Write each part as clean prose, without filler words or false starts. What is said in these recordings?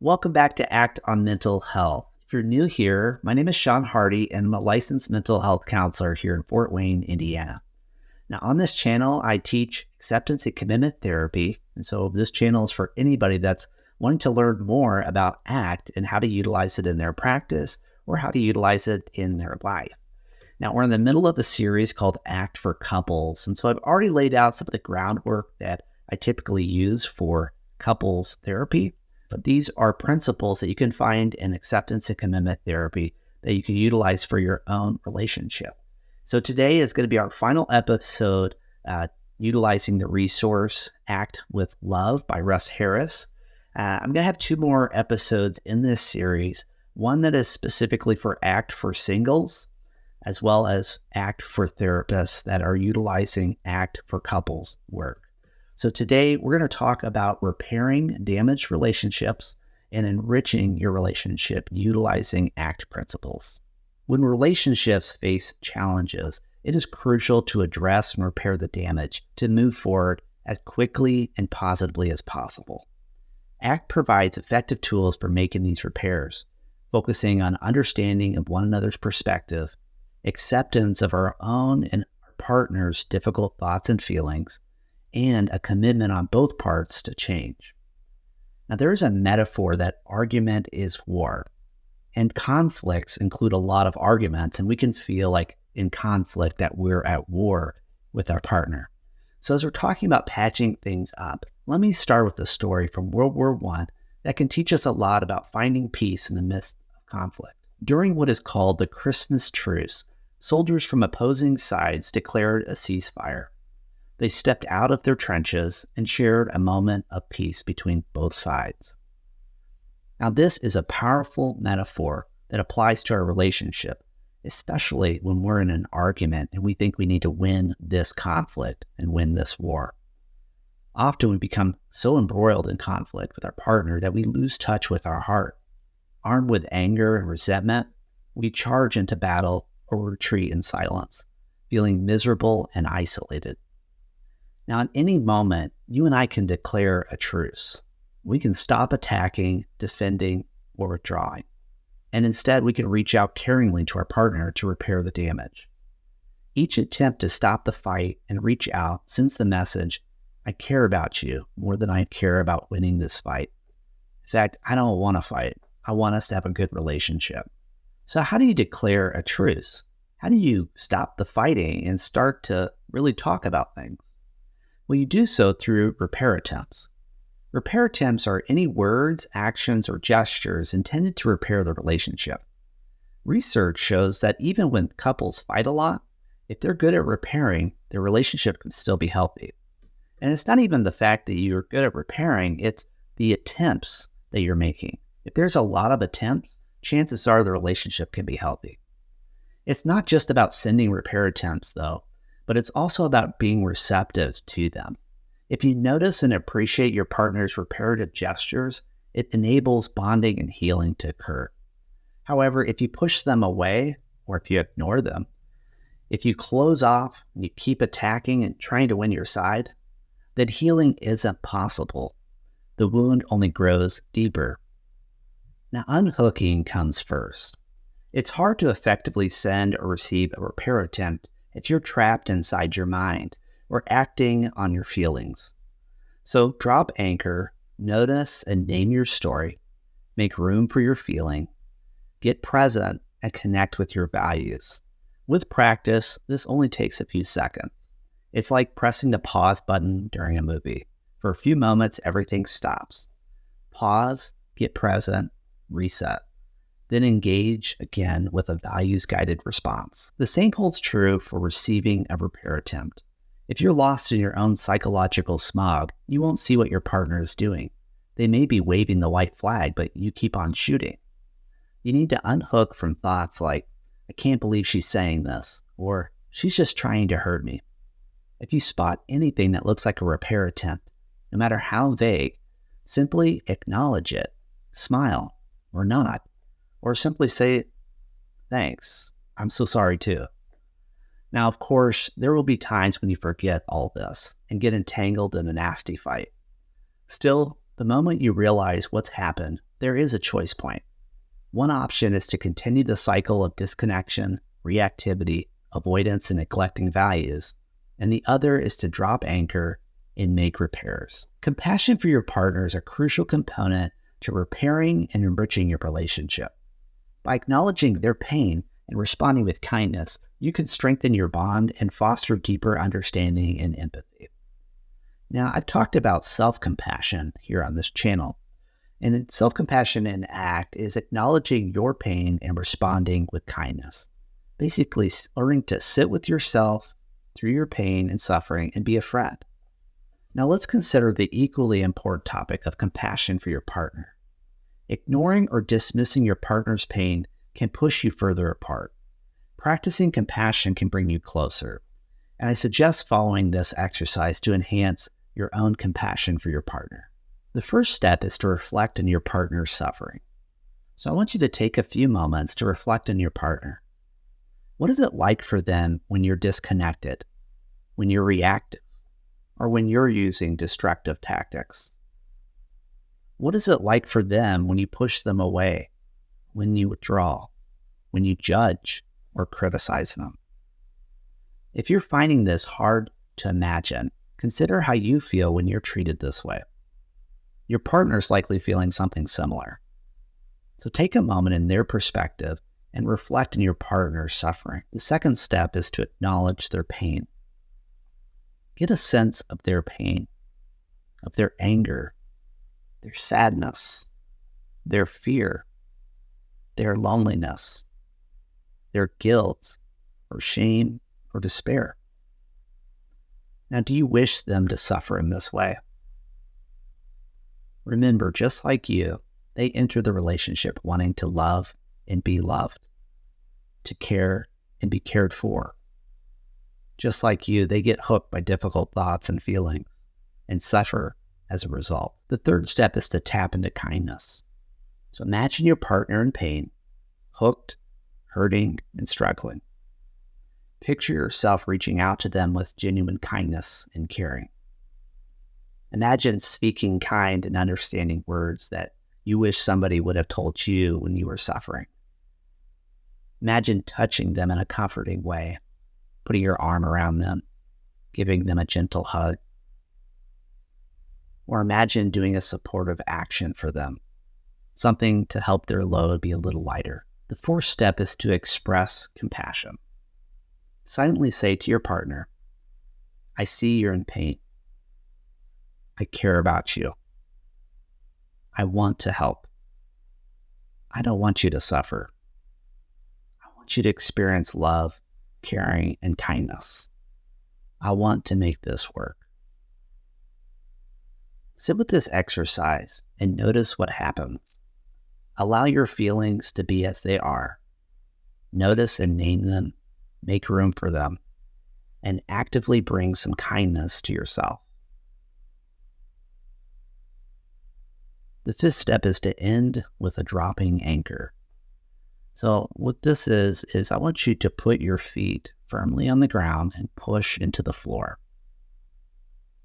Welcome back to Act on Mental Health. If you're new here, my name is Sean Hardy, and I'm a licensed mental health counselor here in Fort Wayne, Indiana. Now, on this channel, I teach acceptance and commitment therapy. And so this channel is for anybody that's wanting to learn more about ACT and how to utilize it in their practice or how to utilize it in their life. Now, we're in the middle of a series called ACT for Couples. And so I've already laid out some of the groundwork that I typically use for couples therapy. But these are principles that you can find in acceptance and commitment therapy that you can utilize for your own relationship. So today is going to be our final episode, utilizing the resource Act with Love by Russ Harris. I'm going to have two more episodes in this series, one that is specifically for ACT for singles, as well as ACT for therapists that are utilizing ACT for couples work. So today we're going to talk about repairing damaged relationships and enriching your relationship utilizing ACT principles. When relationships face challenges, it is crucial to address and repair the damage to move forward as quickly and positively as possible. ACT provides effective tools for making these repairs, focusing on understanding of one another's perspective, acceptance of our own and our partner's difficult thoughts and feelings, and a commitment on both parts to change. Now, there is a metaphor that argument is war, and conflicts include a lot of arguments, and we can feel like in conflict that we're at war with our partner. So as we're talking about patching things up, let me start with a story from World War I that can teach us a lot about finding peace in the midst of conflict. During what is called the Christmas Truce, soldiers from opposing sides declared a ceasefire. They stepped out of their trenches and shared a moment of peace between both sides. Now, this is a powerful metaphor that applies to our relationship, especially when we're in an argument and we think we need to win this conflict and win this war. Often we become so embroiled in conflict with our partner that we lose touch with our heart. Armed with anger and resentment, we charge into battle or retreat in silence, feeling miserable and isolated. Now, at any moment, you and I can declare a truce. We can stop attacking, defending, or withdrawing. And instead, we can reach out caringly to our partner to repair the damage. Each attempt to stop the fight and reach out sends the message, I care about you more than I care about winning this fight. In fact, I don't want to fight. I want us to have a good relationship. So how do you declare a truce? How do you stop the fighting and start to really talk about things? Well, you do so through repair attempts. Repair attempts are any words, actions, or gestures intended to repair the relationship. Research shows that even when couples fight a lot, if they're good at repairing, their relationship can still be healthy. And it's not even the fact that you're good at repairing, it's the attempts that you're making. If there's a lot of attempts, chances are the relationship can be healthy. It's not just about sending repair attempts, though, but it's also about being receptive to them. If you notice and appreciate your partner's reparative gestures, it enables bonding and healing to occur. However, if you push them away or if you ignore them, if you close off and you keep attacking and trying to win your side, then healing isn't possible. The wound only grows deeper. Now, unhooking comes first. It's hard to effectively send or receive a repair attempt if you're trapped inside your mind or acting on your feelings. So drop anchor, notice and name your story, make room for your feeling, get present, and connect with your values. With practice, this only takes a few seconds. It's like pressing the pause button during a movie. For a few moments, everything stops. Pause, get present, reset. Then engage again with a values-guided response. The same holds true for receiving a repair attempt. If you're lost in your own psychological smog, you won't see what your partner is doing. They may be waving the white flag, but you keep on shooting. You need to unhook from thoughts like, I can't believe she's saying this, or she's just trying to hurt me. If you spot anything that looks like a repair attempt, no matter how vague, simply acknowledge it, smile, or nod. Or simply say, thanks, I'm so sorry too. Now, of course, there will be times when you forget all this and get entangled in a nasty fight. Still, the moment you realize what's happened, there is a choice point. One option is to continue the cycle of disconnection, reactivity, avoidance, and neglecting values, and the other is to drop anchor and make repairs. Compassion for your partner is a crucial component to repairing and enriching your relationship. By acknowledging their pain and responding with kindness, you can strengthen your bond and foster deeper understanding and empathy. Now, I've talked about self-compassion here on this channel, and self-compassion in act is acknowledging your pain and responding with kindness. Basically, learning to sit with yourself through your pain and suffering and be a friend. Now, let's consider the equally important topic of compassion for your partner. Ignoring or dismissing your partner's pain can push you further apart. Practicing compassion can bring you closer, and I suggest following this exercise to enhance your own compassion for your partner. The first step is to reflect on your partner's suffering. So I want you to take a few moments to reflect on your partner. What is it like for them when you're disconnected, when you're reactive, or when you're using destructive tactics? What is it like for them when you push them away, when you withdraw, when you judge or criticize them? If you're finding this hard to imagine, consider how you feel when you're treated this way. Your partner's likely feeling something similar. So take a moment in their perspective and reflect on your partner's suffering. The second step is to acknowledge their pain. Get a sense of their pain, of their anger, their sadness, their fear, their loneliness, their guilt or shame or despair. Now, do you wish them to suffer in this way? Remember, just like you, they enter the relationship wanting to love and be loved, to care and be cared for. Just like you, they get hooked by difficult thoughts and feelings and suffer as a result. The third step is to tap into kindness. So imagine your partner in pain, hooked, hurting, and struggling. Picture yourself reaching out to them with genuine kindness and caring. Imagine speaking kind and understanding words that you wish somebody would have told you when you were suffering. Imagine touching them in a comforting way, putting your arm around them, giving them a gentle hug. Or imagine doing a supportive action for them, something to help their load be a little lighter. The fourth step is to express compassion. Silently say to your partner, I see you're in pain. I care about you. I want to help. I don't want you to suffer. I want you to experience love, caring, and kindness. I want to make this work. Sit with this exercise and notice what happens. Allow your feelings to be as they are. Notice and name them, make room for them, and actively bring some kindness to yourself. The fifth step is to end with a dropping anchor. So what this is I want you to put your feet firmly on the ground and push into the floor.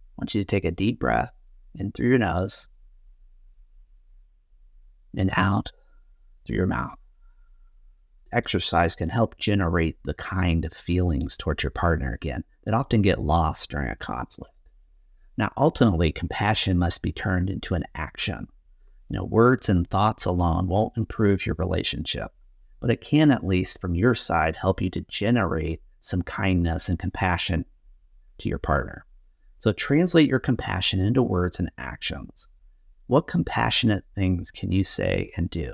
I want you to take a deep breath in through your nose and out through your mouth. Exercise can help generate the kind of feelings towards your partner again that often get lost during a conflict. Now, ultimately, compassion must be turned into an action. Words and thoughts alone won't improve your relationship, but it can, at least from your side, help you to generate some kindness and compassion to your partner. So translate your compassion into words and actions. What compassionate things can you say and do?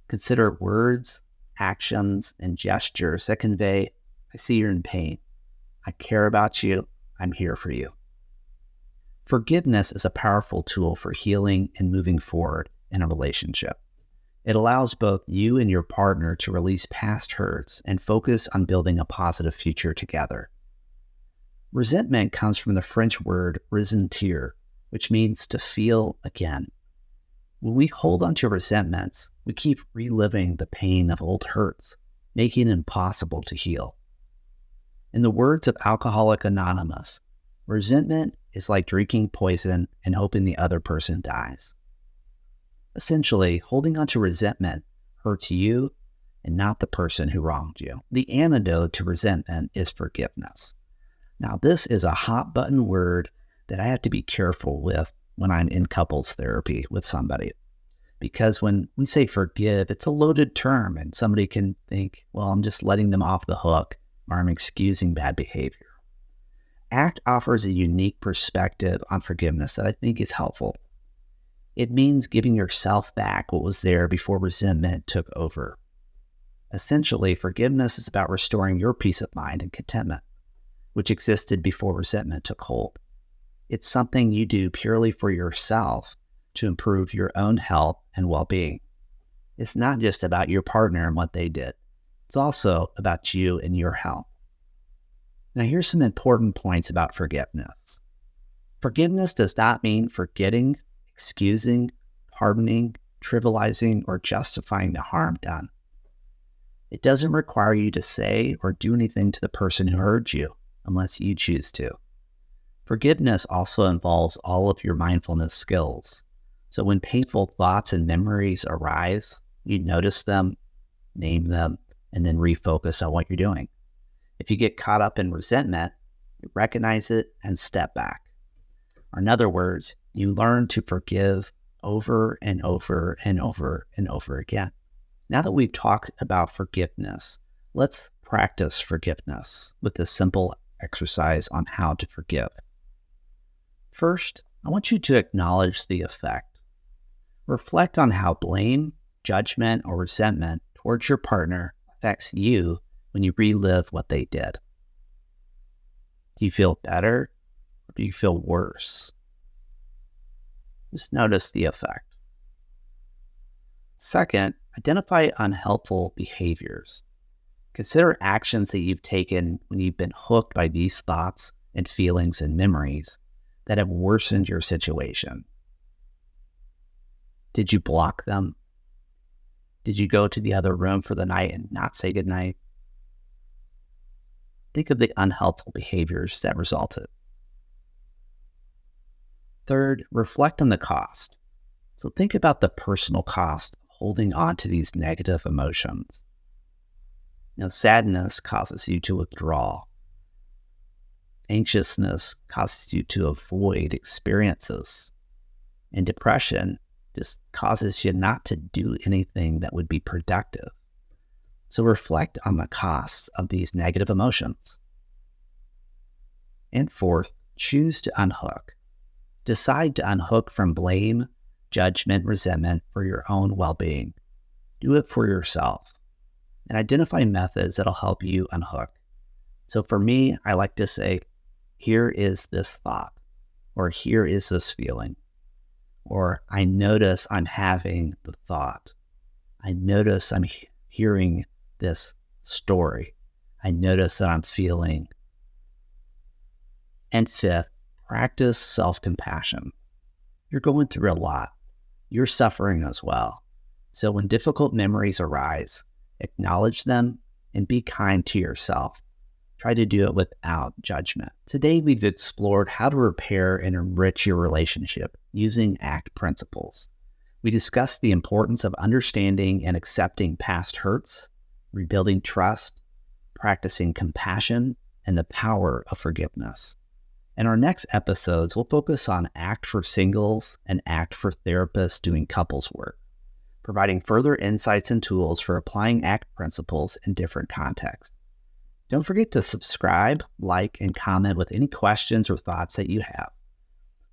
Consider words, actions, and gestures that convey, I see you're in pain. I care about you. I'm here for you. Forgiveness is a powerful tool for healing and moving forward in a relationship. It allows both you and your partner to release past hurts and focus on building a positive future together. Resentment comes from the French word ressentir, which means to feel again. When we hold on to resentments, we keep reliving the pain of old hurts, making it impossible to heal. In the words of Alcoholics Anonymous, resentment is like drinking poison and hoping the other person dies. Essentially, holding on to resentment hurts you and not the person who wronged you. The antidote to resentment is forgiveness. Now, this is a hot button word that I have to be careful with when I'm in couples therapy with somebody. Because when we say forgive, it's a loaded term and somebody can think, well, I'm just letting them off the hook or I'm excusing bad behavior. ACT offers a unique perspective on forgiveness that I think is helpful. It means giving yourself back what was there before resentment took over. Essentially, forgiveness is about restoring your peace of mind and contentment, which existed before resentment took hold. It's something you do purely for yourself to improve your own health and well-being. It's not just about your partner and what they did. It's also about you and your health. Now, here's some important points about forgiveness. Forgiveness does not mean forgetting, excusing, pardoning, trivializing, or justifying the harm done. It doesn't require you to say or do anything to the person who hurt you unless you choose to. Forgiveness also involves all of your mindfulness skills. So when painful thoughts and memories arise, you notice them, name them, and then refocus on what you're doing. If you get caught up in resentment, you recognize it and step back. Or in other words, you learn to forgive over and over and over and over again. Now that we've talked about forgiveness, let's practice forgiveness with this simple exercise on how to forgive. First, I want you to acknowledge the effect. Reflect on how blame, judgment, or resentment towards your partner affects you when you relive what they did. Do you feel better or do you feel worse? Just notice the effect. Second, identify unhelpful behaviors. Consider actions that you've taken when you've been hooked by these thoughts and feelings and memories that have worsened your situation. Did you block them? Did you go to the other room for the night and not say goodnight? Think of the unhelpful behaviors that resulted. Third, reflect on the cost. So think about the personal cost of holding on to these negative emotions. Sadness causes you to withdraw. Anxiousness causes you to avoid experiences. And depression just causes you not to do anything that would be productive. So reflect on the costs of these negative emotions. And fourth, choose to unhook. Decide to unhook from blame, judgment, resentment for your own well-being. Do it for yourself. And identify methods that'll help you unhook. So for me, I like to say, here is this thought, or here is this feeling, or I notice I'm having the thought. I notice I'm hearing this story. I notice that I'm feeling. And fifth, practice self-compassion. You're going through a lot. You're suffering as well. So when difficult memories arise, acknowledge them and be kind to yourself. Try to do it without judgment. Today, we've explored how to repair and enrich your relationship using ACT principles. We discussed the importance of understanding and accepting past hurts, rebuilding trust, practicing compassion, and the power of forgiveness. In our next episodes, we'll focus on ACT for singles and ACT for therapists doing couples work, providing further insights and tools for applying ACT principles in different contexts. Don't forget to subscribe, like, and comment with any questions or thoughts that you have.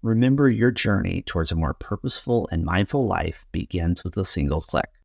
Remember, your journey towards a more purposeful and mindful life begins with a single click.